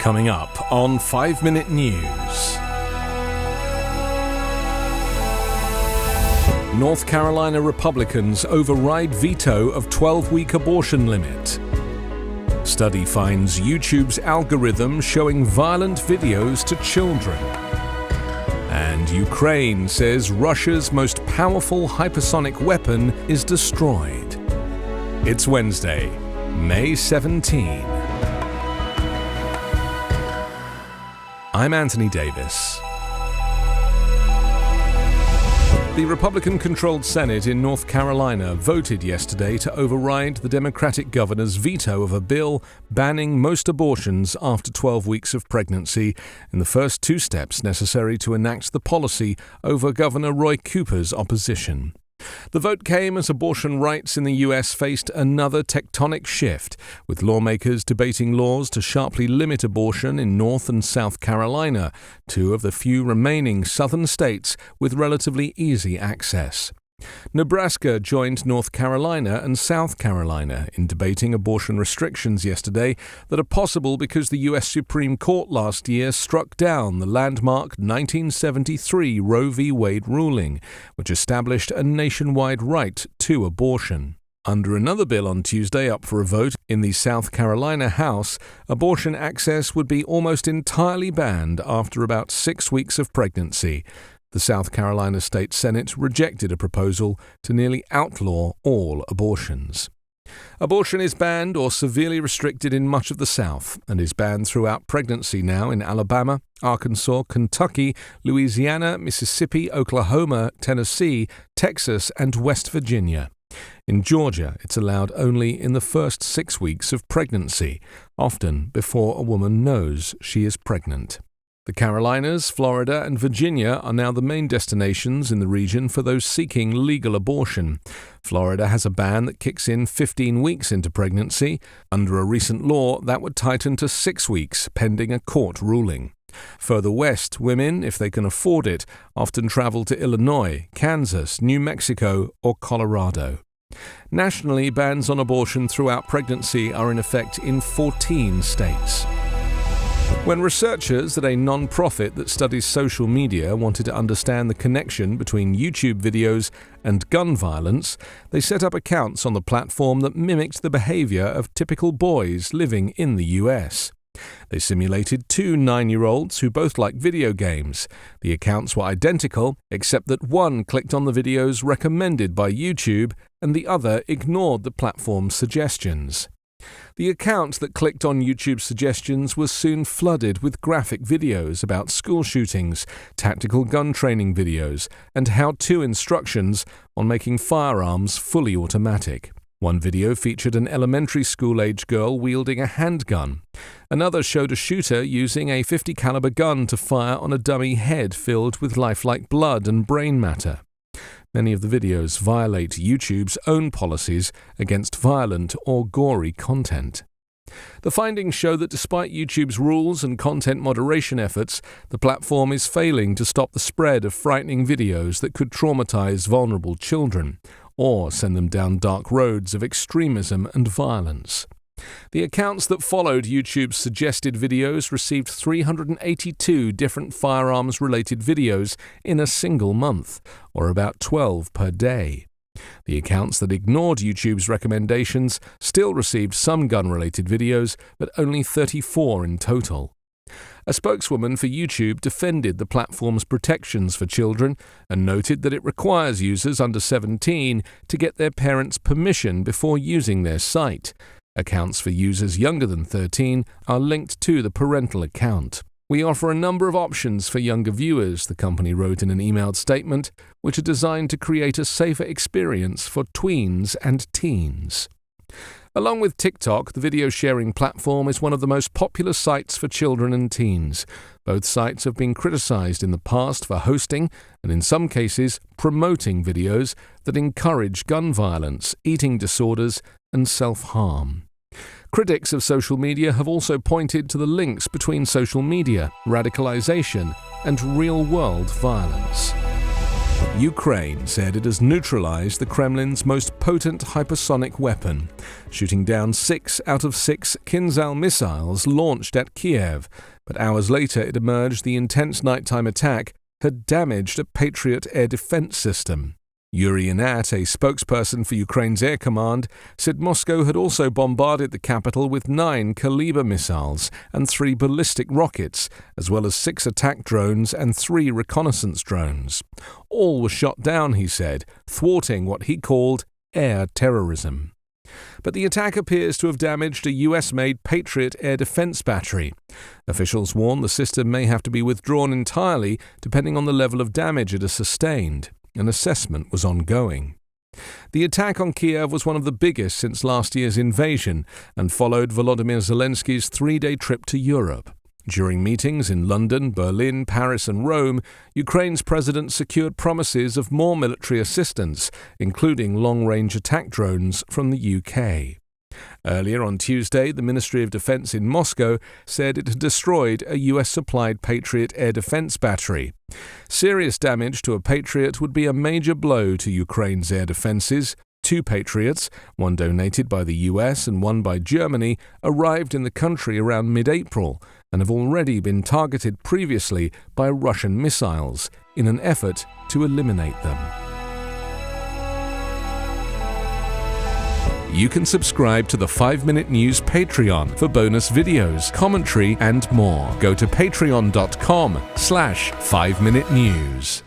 Coming up on 5 Minute News. North Carolina Republicans override veto of 12-week abortion limit. Study finds YouTube's algorithm showing violent videos to children. And Ukraine says Russia's most powerful hypersonic weapon is destroyed. It's Wednesday, May 17. I'm Anthony Davis. The Republican-controlled Senate in North Carolina voted yesterday to override the Democratic governor's veto of a bill banning most abortions after 12 weeks of pregnancy in the first two steps necessary to enact the policy over Governor Roy Cooper's opposition. The vote came as abortion rights in the U.S. faced another tectonic shift, with lawmakers debating laws to sharply limit abortion in North and South Carolina, two of the few remaining southern states with relatively easy access. Nebraska joined North Carolina and South Carolina in debating abortion restrictions yesterday that are possible because the U.S. Supreme Court last year struck down the landmark 1973 Roe v. Wade ruling, which established a nationwide right to abortion. Under another bill on Tuesday up for a vote in the South Carolina House, abortion access would be almost entirely banned after about 6 weeks of pregnancy. The South Carolina State Senate rejected a proposal to nearly outlaw all abortions. Abortion is banned or severely restricted in much of the South and is banned throughout pregnancy now in Alabama, Arkansas, Kentucky, Louisiana, Mississippi, Oklahoma, Tennessee, Texas, and West Virginia. In Georgia, it's allowed only in the first 6 weeks of pregnancy, often before a woman knows she is pregnant. The Carolinas, Florida, and Virginia are now the main destinations in the region for those seeking legal abortion. Florida has a ban that kicks in 15 weeks into pregnancy. Under a recent law, that would tighten to 6 weeks, pending a court ruling. Further west, women, if they can afford it, often travel to Illinois, Kansas, New Mexico, or Colorado. Nationally, bans on abortion throughout pregnancy are in effect in 14 states. When researchers at a non-profit that studies social media wanted to understand the connection between YouTube videos and gun violence, they set up accounts on the platform that mimicked the behavior of typical boys living in the US. They simulated two 9-year-olds who both like video games. The accounts were identical, except that one clicked on the videos recommended by YouTube and the other ignored the platform's suggestions. The account that clicked on YouTube's suggestions was soon flooded with graphic videos about school shootings, tactical gun training videos, and how-to instructions on making firearms fully automatic. One video featured an elementary school-age girl wielding a handgun. Another showed a shooter using a .50 caliber gun to fire on a dummy head filled with lifelike blood and brain matter. Many of the videos violate YouTube's own policies against violent or gory content. The findings show that despite YouTube's rules and content moderation efforts, the platform is failing to stop the spread of frightening videos that could traumatize vulnerable children or send them down dark roads of extremism and violence. The accounts that followed YouTube's suggested videos received 382 different firearms-related videos in a single month, or about 12 per day. The accounts that ignored YouTube's recommendations still received some gun-related videos, but only 34 in total. A spokeswoman for YouTube defended the platform's protections for children and noted that it requires users under 17 to get their parents' permission before using their site. Accounts for users younger than 13 are linked to the parental account. We offer a number of options for younger viewers, the company wrote in an emailed statement, which are designed to create a safer experience for tweens and teens. Along with TikTok, the video-sharing platform is one of the most popular sites for children and teens. Both sites have been criticized in the past for hosting, and in some cases, promoting videos that encourage gun violence, eating disorders, and self-harm. Critics of social media have also pointed to the links between social media, radicalization, and real-world violence. Ukraine said it has neutralized the Kremlin's most potent hypersonic weapon, shooting down 6 out of 6 Kinzhal missiles launched at Kiev, but hours later it emerged the intense nighttime attack had damaged a Patriot air defense system. Yuri Inat, a spokesperson for Ukraine's Air Command, said Moscow had also bombarded the capital with 9 Kalibr missiles and 3 ballistic rockets, as well as 6 attack drones and 3 reconnaissance drones. All were shot down, he said, thwarting what he called air terrorism. But the attack appears to have damaged a US-made Patriot air defense battery. Officials warn the system may have to be withdrawn entirely depending on the level of damage it has sustained. An assessment was ongoing. The attack on Kiev was one of the biggest since last year's invasion and followed Volodymyr Zelensky's 3-day trip to Europe. During meetings in London, Berlin, Paris and Rome, Ukraine's president secured promises of more military assistance, including long-range attack drones from the UK. Earlier on Tuesday, the Ministry of Defense in Moscow said it had destroyed a US-supplied Patriot air defense battery. Serious damage to a Patriot would be a major blow to Ukraine's air defenses. 2 Patriots, one donated by the US and one by Germany, arrived in the country around mid-April and have already been targeted previously by Russian missiles in an effort to eliminate them. You can subscribe to the 5-Minute News Patreon for bonus videos, commentary, and more. Go to patreon.com/5-Minute News.